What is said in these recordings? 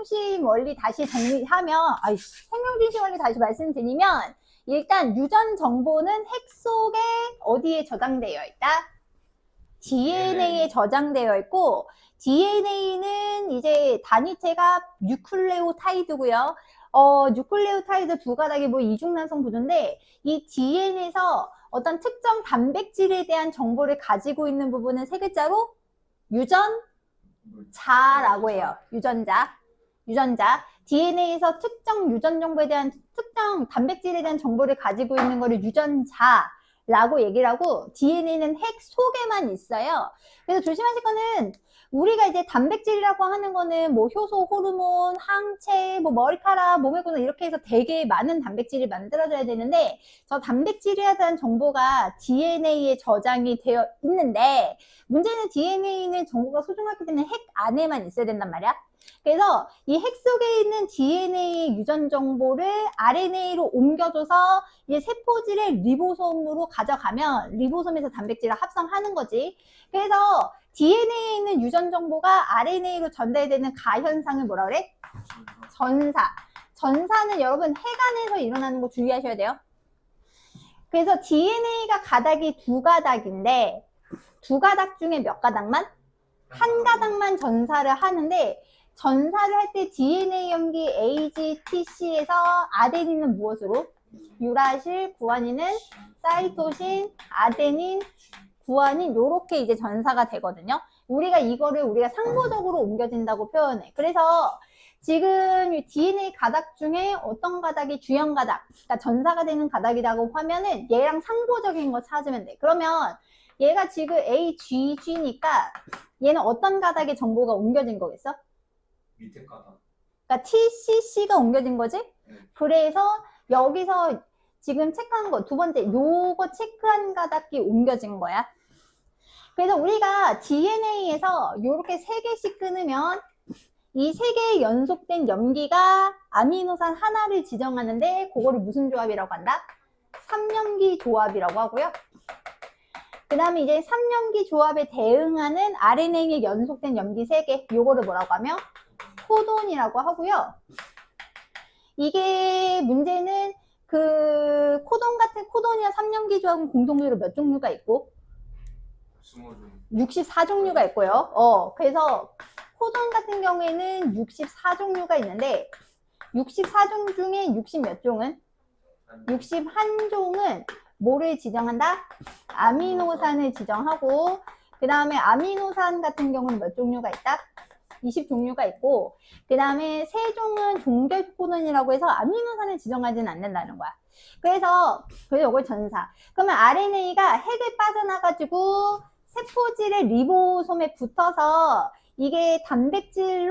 생명중심 원리 다시 정리하면, 생명중심 원리 다시 말씀드리면, 일단 유전 정보는 핵 속에 어디에 저장되어 있다? DNA에 저장되어 있고, DNA는 이제 단위체가 뉴클레오타이드고요. 뉴클레오타이드 두 가닥이 뭐 이중란성 구조인데, 이 DNA에서 어떤 특정 단백질에 대한 정보를 가지고 있는 부분은 세 글자로 유전자라고 해요. 유전자. DNA에서 특정 유전 정보에 대한 특정 단백질에 대한 정보를 가지고 있는 거를 유전자라고 얘기를 하고, DNA는 핵 속에만 있어요. 그래서 조심하실 거는, 우리가 이제 단백질이라고 하는 거는 뭐 효소, 호르몬, 항체, 뭐 머리카락, 몸의 구성 이렇게 해서 되게 많은 단백질이 만들어져야 되는데, 저 단백질에 대한 정보가 DNA에 저장이 되어 있는데, 문제는 DNA는 정보가 소중하기 때문에 핵 안에만 있어야 된단 말이야. 그래서 이 핵 속에 있는 DNA 유전 정보를 RNA로 옮겨줘서 이제 세포질의 리보솜으로 가져가면 리보솜에서 단백질을 합성하는 거지. 그래서 DNA에 있는 유전 정보가 RNA로 전달되는 가현상을 뭐라 그래? 전사. 전사는 여러분 핵 안에서 일어나는 거 주의하셔야 돼요. 그래서 DNA가 가닥이 두 가닥인데, 두 가닥 중에 몇 가닥만? 한 가닥만 전사를 하는데, 전사를 할 때 DNA 염기 AGTC에서 아데닌은 무엇으로? 유라실, 구아닌은 사이토신, 아데닌, 구아닌 요렇게 이제 전사가 되거든요. 우리가 상호적으로 옮겨진다고 표현해. 그래서 지금 이 DNA 가닥 중에 어떤 가닥이 주연 가닥, 그러니까 전사가 되는 가닥이라고 하면은 얘랑 상호적인 거 찾으면 돼. 그러면 얘가 지금 AGG니까 얘는 어떤 가닥에 정보가 옮겨진 거겠어? 밑에 가닥. 그러니까 TCC가 옮겨진 거지? 그래서 여기서 지금 체크한 거, 두 번째, 요거 체크한 가닥이 옮겨진 거야. 그래서 우리가 DNA에서 요렇게 세 개씩 끊으면 이 세 개의 연속된 염기가 아미노산 하나를 지정하는데, 그거를 무슨 조합이라고 한다? 3염기 조합이라고 하고요. 그 다음에 이제 3염기 조합에 대응하는 RNA의 연속된 염기 3개, 요거를 뭐라고 하며? 코돈이라고 하고요. 이게 문제는 그 코돈 같은 코돈이나 3염기 조합은 공통적으로 몇 종류가 있고? 64종류가 있고요. 그래서 코돈 같은 경우에는 64종류가 있는데, 64종 중에 60몇 종은? 61종은 뭐를 지정한다? 아미노산을 지정하고, 그 다음에 아미노산 같은 경우는 몇 종류가 있다? 20종류가 있고, 그 다음에 3종은 종결 코돈이라고 해서 아미노산을 지정하지는 않는다는 거야. 그래서 이걸 전사. 그러면 RNA가 핵을 빠져나가지고 세포질의 리보솜에 붙어서 이게 단백질이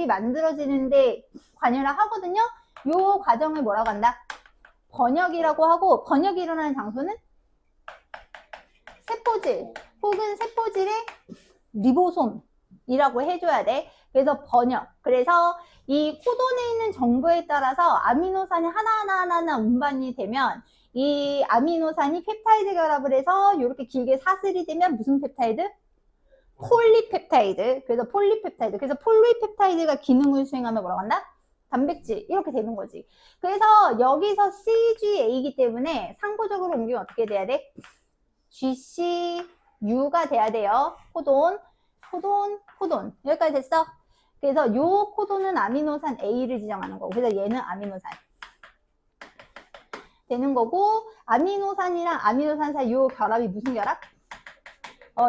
만들어지는데 관여를 하거든요. 요 과정을 뭐라고 한다? 번역이라고 하고, 번역이 일어나는 장소는 세포질 혹은 세포질의 리보솜이라고 해줘야 돼. 그래서 번역. 그래서 이 코돈에 있는 정보에 따라서 아미노산이 하나하나 운반이 되면 이 아미노산이 펩타이드 결합을 해서 이렇게 길게 사슬이 되면 무슨 펩타이드? 폴리펩타이드. 그래서 폴리펩타이드. 그래서 폴리펩타이드가 기능을 수행하면 뭐라고 한다? 단백질. 이렇게 되는 거지. 그래서 여기서 CGA이기 때문에 상호적으로 옮기면 어떻게 돼야 돼? GCU가 돼야 돼요. 코돈. 여기까지 됐어? 그래서 요 코돈은 아미노산 A를 지정하는 거고, 그래서 얘는 아미노산 되는 거고, 아미노산이랑 아미노산 사이 요 결합이 무슨 결합?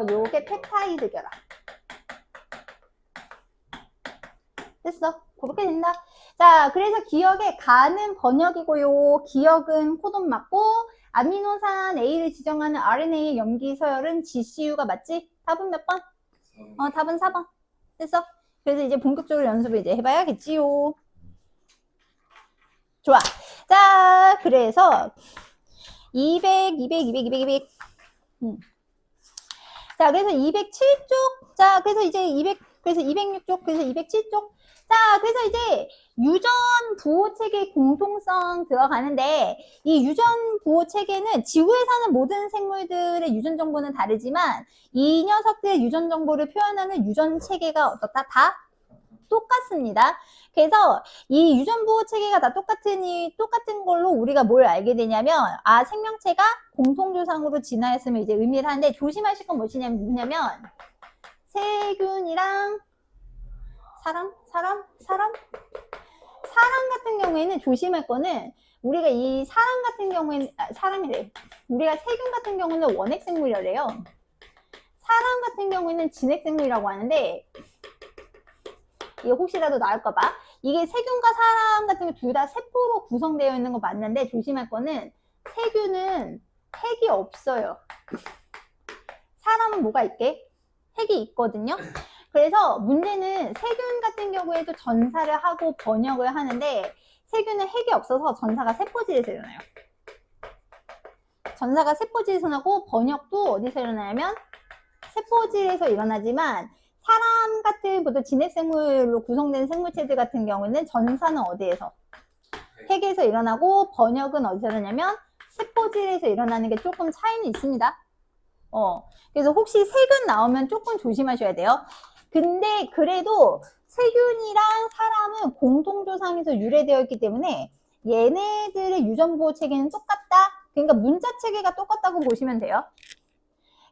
요게 펩타이드 결합. 됐어. 그렇게 된다. 자, 그래서 기억에 가는 번역이고요. 기억은 코돈 맞고, 아미노산 A를 지정하는 RNA의 염기 서열은 GCU가 맞지? 답은 몇 번? 답은 4번. 됐어? 그래서 이제 본격적으로 연습을 이제 해봐야겠지요. 좋아. 자, 그래서 200. 자, 그래서 207쪽. 자, 그래서 이제 206쪽. 그래서 207쪽. 자, 그래서 이제 유전 부호 체계 공통성 들어가는데, 이 유전 부호 체계는 지구에 사는 모든 생물들의 유전 정보는 다르지만 이 녀석들의 유전 정보를 표현하는 유전 체계가 어떻다? 다 똑같습니다. 그래서 이 유전보호 체계가 다 똑같은 걸로 우리가 뭘 알게 되냐면, 아, 생명체가 공통조상으로 진화했으면 이제 의미를 하는데, 조심하실 건 뭐냐면, 세균이랑 사람 같은 경우에는 조심할 거는, 우리가 이 사람 같은 경우에는, 우리가 세균 같은 경우는 원핵생물이래요. 사람 같은 경우에는 진핵생물이라고 하는데, 이게 혹시라도 나올까봐. 이게 세균과 사람 같은 경우 둘 다 세포로 구성되어 있는 거 맞는데, 조심할 거는 세균은 핵이 없어요. 사람은 뭐가 있게? 핵이 있거든요. 그래서 문제는 세균 같은 경우에도 전사를 하고 번역을 하는데, 세균은 핵이 없어서 전사가 세포질에서 일어나요. 전사가 세포질에서 나고 번역도 어디서 일어나냐면 세포질에서 일어나지만, 사람 같은 보통 진핵생물로 구성된 생물체들 같은 경우는 전사는 어디에서? 핵에서 일어나고 번역은 어디서 일어나냐면 세포질에서 일어나는 게 조금 차이는 있습니다. 그래서 혹시 세균 나오면 조금 조심하셔야 돼요. 근데 그래도 세균이랑 사람은 공통조상에서 유래되어 있기 때문에 얘네들의 유전보호 체계는 똑같다. 그러니까 문자 체계가 똑같다고 보시면 돼요.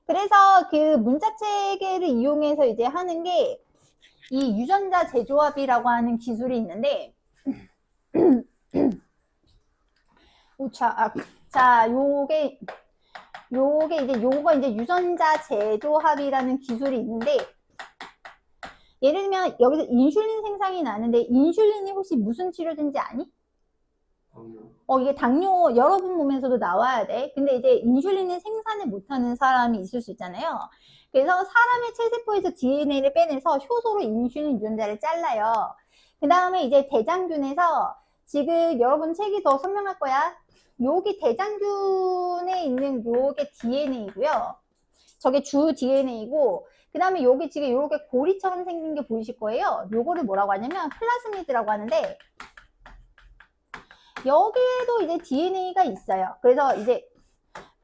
그래서 그 문자 체계를 이용해서 이제 하는 게 이 유전자 재조합이라고 하는 기술이 있는데, 자, 요거 이제 유전자 재조합이라는 기술이 있는데, 예를 들면 여기서 인슐린 생산이 나는데, 인슐린이 혹시 무슨 치료제인지 아니? 이게 당뇨 여러분 몸에서도 나와야 돼. 근데 이제 인슐린을 생산을 못하는 사람이 있을 수 있잖아요. 그래서 사람의 체세포에서 DNA를 빼내서 효소로 인슐린 유전자를 잘라요. 그 다음에 이제 대장균에서 지금 여러분 책이 더 설명할 거야. 여기 대장균에 있는 요게 DNA고요. 저게 주 DNA고, 그 다음에 여기 지금 요렇게 고리처럼 생긴 게 보이실 거예요. 요거를 뭐라고 하냐면 플라스미드라고 하는데, 여기에도 이제 DNA가 있어요. 그래서 이제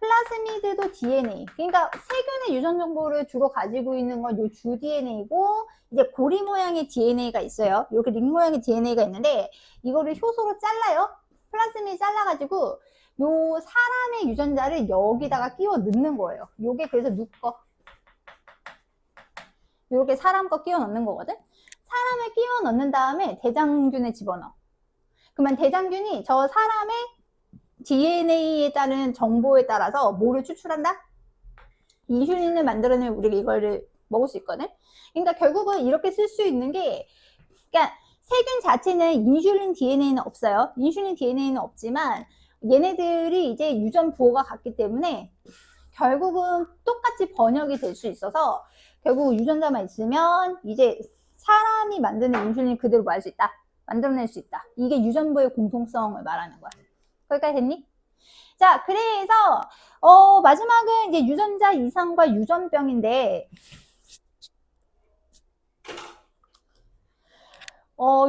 플라스미드도 DNA. 그러니까 세균의 유전 정보를 주로 가지고 있는 건 요 주 DNA고, 이제 고리 모양의 DNA가 있어요. 이렇게 링 모양의 DNA가 있는데, 이거를 효소로 잘라요. 플라스미드 잘라가지고 요 사람의 유전자를 여기다가 끼워 넣는 거예요. 요게 그래서 누꺼. 요렇게 사람 거 끼워 넣는 거거든. 사람을 끼워 넣는 다음에 대장균에 집어넣어. 그러면 대장균이 저 사람의 DNA에 따른 정보에 따라서 뭐를 추출한다? 인슐린을 만들어내면 우리가 이거를 먹을 수 있거든. 그러니까 결국은 이렇게 쓸 수 있는 게, 그러니까 세균 자체는 인슐린 DNA는 없어요. 인슐린 DNA는 없지만 얘네들이 이제 유전 부호가 같기 때문에 결국은 똑같이 번역이 될 수 있어서, 결국 유전자만 있으면 이제 사람이 만드는 인슐린 그대로 뭐 할 수 있다? 만들어낼 수 있다. 이게 유전부의 공통성을 말하는 거야. 거기까지 됐니? 자, 그래서 마지막은 이제 유전자 이상과 유전병인데,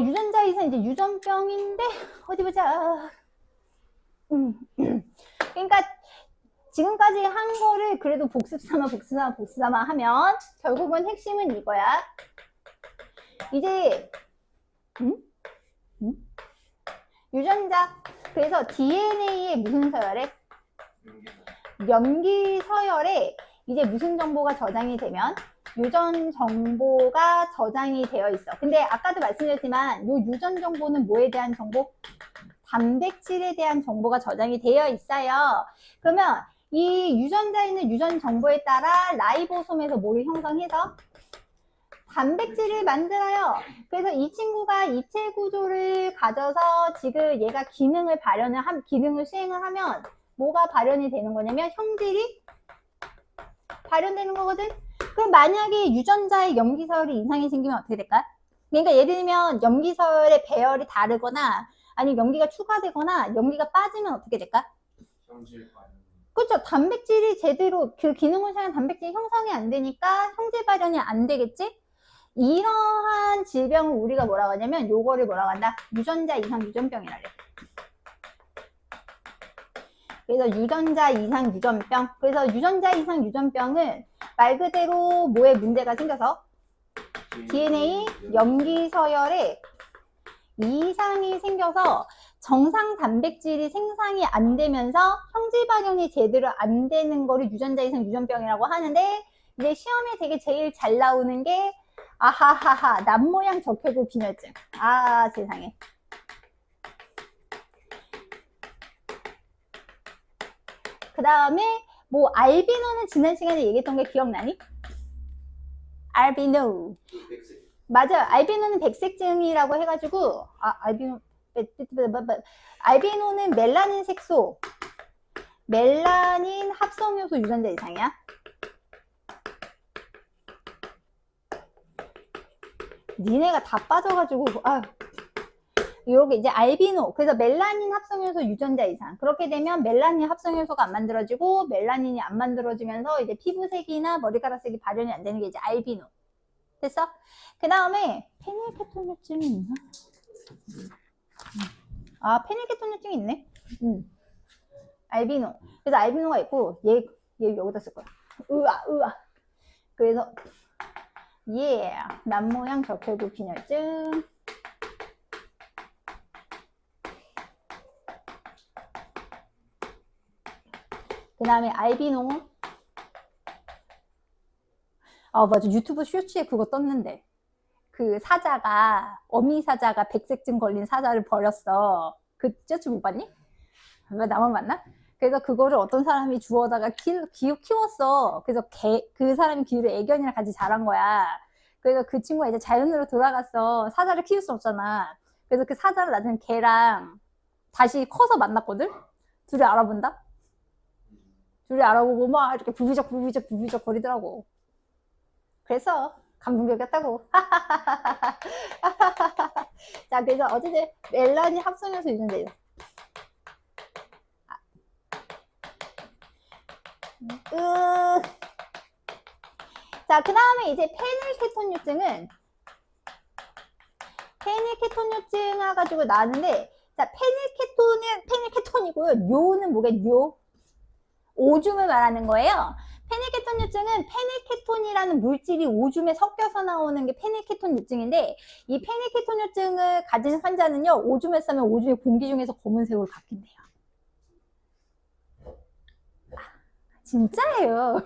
유전자 이상 이제 유전병인데, 어디 보자. 그러니까 지금까지 한 거를 그래도 복습 삼아 하면 결국은 핵심은 이거야. 이제 유전자, 그래서 DNA에 무슨 서열에? 염기 서열에 이제 무슨 정보가 저장이 되면? 유전 정보가 저장이 되어 있어. 근데 아까도 말씀드렸지만 요 유전 정보는 뭐에 대한 정보? 단백질에 대한 정보가 저장이 되어 있어요. 그러면 이 유전자에 있는 유전 정보에 따라 라이보솜에서 뭐를 형성해서? 단백질을 만들어요. 그래서 이 친구가 입체 구조를 가져서 지금 얘가 기능을 수행을 하면 뭐가 발현이 되는 거냐면 형질이 발현되는 거거든. 그럼 만약에 유전자의 염기서열이 이상이 생기면 어떻게 될까? 그러니까 예를 들면 염기서열의 배열이 다르거나 아니면 염기가 추가되거나 염기가 빠지면 어떻게 될까? 그렇죠. 단백질이 제대로 그 기능을 수행한 단백질이 형성이 안 되니까 형질 발현이 안 되겠지? 이러한 질병을 우리가 뭐라고 하냐면 요거를 뭐라고 한다? 유전자 이상 유전병이라 그래. 그래서 유전자 이상 유전병. 그래서 유전자 이상 유전병은 말 그대로 뭐에 문제가 생겨서? DNA 염기 서열에 이상이 생겨서 정상 단백질이 생산이 안 되면서 형질 발현이 제대로 안 되는 거를 유전자 이상 유전병이라고 하는데, 이제 시험에 되게 제일 잘 나오는 게 아하하하 남모양 적혈구 빈혈증. 아 세상에. 그 다음에 뭐 알비노는 지난 시간에 얘기했던 게 기억나니? 알비노. 맞아. 알비노는 백색증이라고 해가지고 알비노는 멜라닌 색소, 멜라닌 합성요소 유전자 이상이야. 니네가 다 빠져가지고 요게 이제 알비노. 그래서 멜라닌 합성요소 유전자 이상. 그렇게 되면 멜라닌 합성요소가 안 만들어지고 멜라닌이 안 만들어지면서 이제 피부색이나 머리카락색이 발현이 안 되는 게 이제 알비노. 됐어? 그 다음에 페닐케톤유증이 있나? 아 페닐케톤유증이 있네. 알비노. 그래서 알비노가 있고 얘 여기다 쓸 거야. 으아. 그래서 남모양 적혈구 빈혈증. 그 다음에 알비노. 맞아. 유튜브 쇼츠에 그거 떴는데. 그 사자가, 어미 사자가 백색증 걸린 사자를 버렸어. 그 쇼츠 못 봤니? 왜 나만 봤나? 그래서 그거를 어떤 사람이 주워다가 키웠어. 그래서 그 사람이 기를 애견이랑 같이 자란 거야. 그래서 그 친구가 이제 자연으로 돌아갔어. 사자를 키울 수 없잖아. 그래서 그 사자를 나중에 걔랑 다시 커서 만났거든? 둘이 알아본다? 둘이 알아보고 막 이렇게 부비적 거리더라고. 그래서 감동적이었다고. 자, 그래서 어쨌든 멜라닌 합성요소 유전자. 자, 그 다음에 이제 페닐케톤유증 해가지고 나왔는데, 자, 페닐케톤이고요. 뇨는 뭐겠요? 오줌을 말하는 거예요. 페닐케톤유증은 페닐케톤이라는 물질이 오줌에 섞여서 나오는 게 페닐케톤유증인데, 이 페닐케톤유증을 가진 환자는요, 오줌에 싸면 오줌의 공기 중에서 검은색으로 바뀐대요. 진짜예요.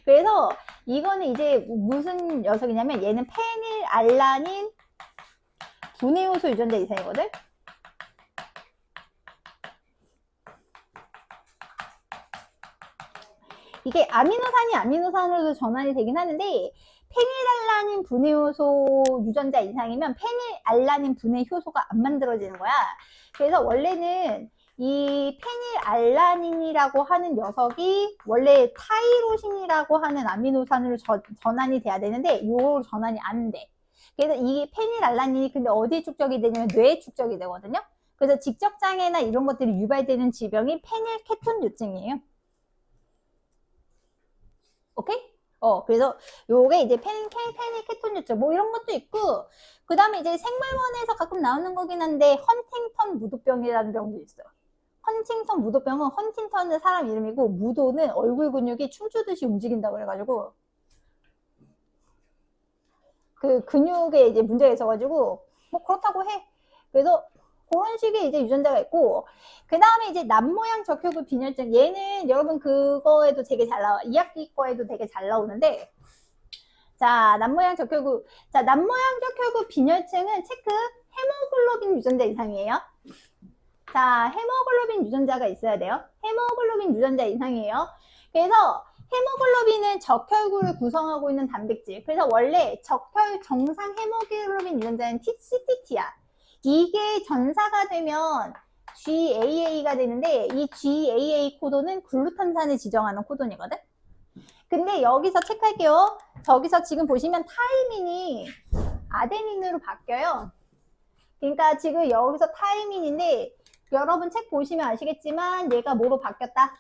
그래서 이거는 이제 무슨 녀석이냐면 얘는 페닐알라닌 분해요소 유전자 이상이거든. 이게 아미노산이 아미노산으로도 전환이 되긴 하는데 페닐알라닌 분해효소 유전자 이상이면 페닐알라닌 분해 효소가 안 만들어지는 거야. 그래서 원래는 이 페닐알라닌이라고 하는 녀석이 원래 타이로신이라고 하는 아미노산으로 전환이 돼야 되는데 요로 전환이 안 돼. 그래서 이 페닐알라닌이 근데 어디에 축적이 되냐면 뇌에 축적이 되거든요. 그래서 직적장애나 이런 것들이 유발되는 질병이 페닐케톤유증이에요. 오케이? 그래서 요게 이제 페닐케톤유증 뭐 이런 것도 있고, 그 다음에 이제 생물원에서 가끔 나오는 거긴 한데 헌팅턴 무도병이라는 병도 있어요. 헌팅턴 무도병은 헌팅턴은 사람 이름이고 무도는 얼굴 근육이 춤추듯이 움직인다고 그래가지고 그 근육에 이제 문제가 있어가지고 뭐 그렇다고 해. 그래서 그런 식의 이제 유전자가 있고, 그 다음에 이제 남모양 적혈구 빈혈증. 얘는 여러분 그거에도 되게 잘 나와. 2학기 거에도 되게 잘 나오는데, 자, 남모양 적혈구 빈혈증은 체크 헤모글로빈 유전자 이상이에요. 자, 헤모글로빈 유전자가 있어야 돼요. 헤모글로빈 유전자 이상이에요. 그래서 헤모글로빈은 적혈구를 구성하고 있는 단백질. 그래서 원래 정상 헤모글로빈 유전자는 CTT야. 이게 전사가 되면 GAA가 되는데 이 GAA 코돈은 글루탄산을 지정하는 코돈이거든. 근데 여기서 체크할게요. 저기서 지금 보시면 타이민이 아데닌으로 바뀌어요. 그러니까 지금 여기서 타이민인데 여러분 책 보시면 아시겠지만 얘가 뭐로 바뀌었다?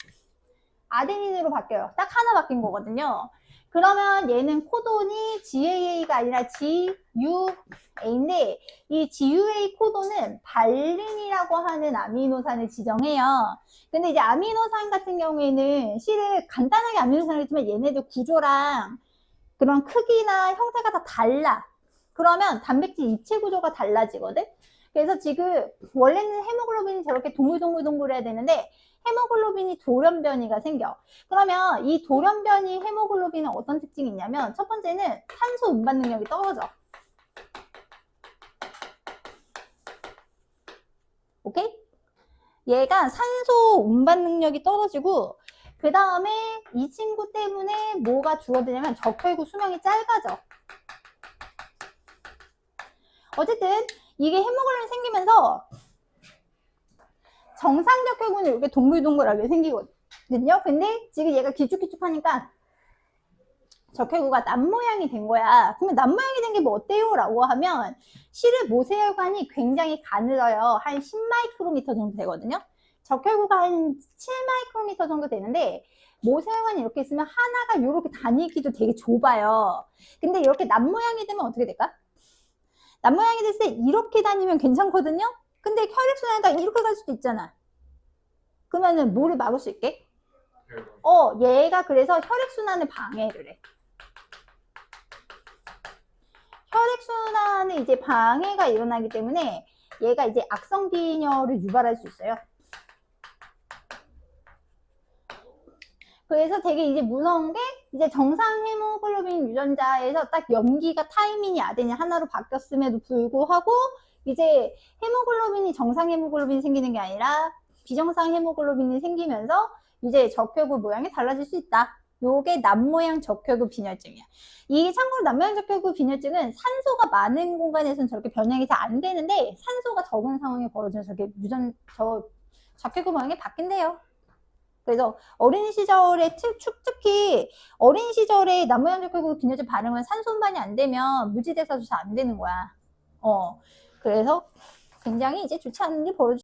아데닌으로 바뀌어요. 딱 하나 바뀐 거거든요. 그러면 얘는 코돈이 GAA가 아니라 GUA인데 이 GUA 코돈은 발린이라고 하는 아미노산을 지정해요. 근데 이제 아미노산 같은 경우에는 실은 간단하게 아미노산을 했지만 얘네들 구조랑 그런 크기나 형태가 다 달라. 그러면 단백질 입체 구조가 달라지거든. 그래서 지금 원래는 헤모글로빈이 저렇게 동글동글동글해야 되는데 헤모글로빈이 돌연변이가 생겨. 그러면 이 돌연변이 헤모글로빈은 어떤 특징이 있냐면 첫 번째는 산소 운반 능력이 떨어져. 오케이? 얘가 산소 운반 능력이 떨어지고 그 다음에 이 친구 때문에 뭐가 줄어드냐면 적혈구 수명이 짧아져. 어쨌든 이게 헤모글로빈이 생기면서 정상 적혈구는 이렇게 동글동글하게 생기거든요. 근데 지금 얘가 길쭉길쭉하니까 적혈구가 남 모양이 된 거야. 그러면 남 모양이 된 게 뭐 어때요? 라고 하면 실은 모세혈관이 굉장히 가늘어요. 한 10마이크로미터 정도 되거든요. 적혈구가 한 7마이크로미터 정도 되는데 모세혈관이 이렇게 있으면 하나가 이렇게 다니기도 되게 좁아요. 근데 이렇게 남 모양이 되면 어떻게 될까? 남 모양이 됐을 때 이렇게 다니면 괜찮거든요. 근데 혈액순환에다 이렇게 갈 수도 있잖아. 그러면은 뭐를 막을 수 있게? 얘가 그래서 혈액순환을 방해를 해. 혈액순환에 이제 방해가 일어나기 때문에 얘가 이제 악성빈혈을 유발할 수 있어요. 그래서 되게 이제 무서운 게 이제 정상 헤모글로빈 유전자에서 딱 염기가 타이민이 아덴이 하나로 바뀌었음에도 불구하고 이제 헤모글로빈이 정상 헤모글로빈이 생기는 게 아니라 비정상 헤모글로빈이 생기면서 이제 적혈구 모양이 달라질 수 있다. 요게 남모양 적혈구 빈혈증이야. 이게 참고로 남모양 적혈구 빈혈증은 산소가 많은 공간에서는 저렇게 변형이 잘 안 되는데 산소가 적은 상황에 벌어지면 저렇게 적혈구 모양이 바뀐대요. 그래서 어린 시절에 특히 어린 시절에 남모양 적혈구 빈혈증 반응은 산소 운반이 안 되면 물질 대사도 잘 안 되는 거야. 그래서 굉장히 이제 좋지 않은 일이 벌어질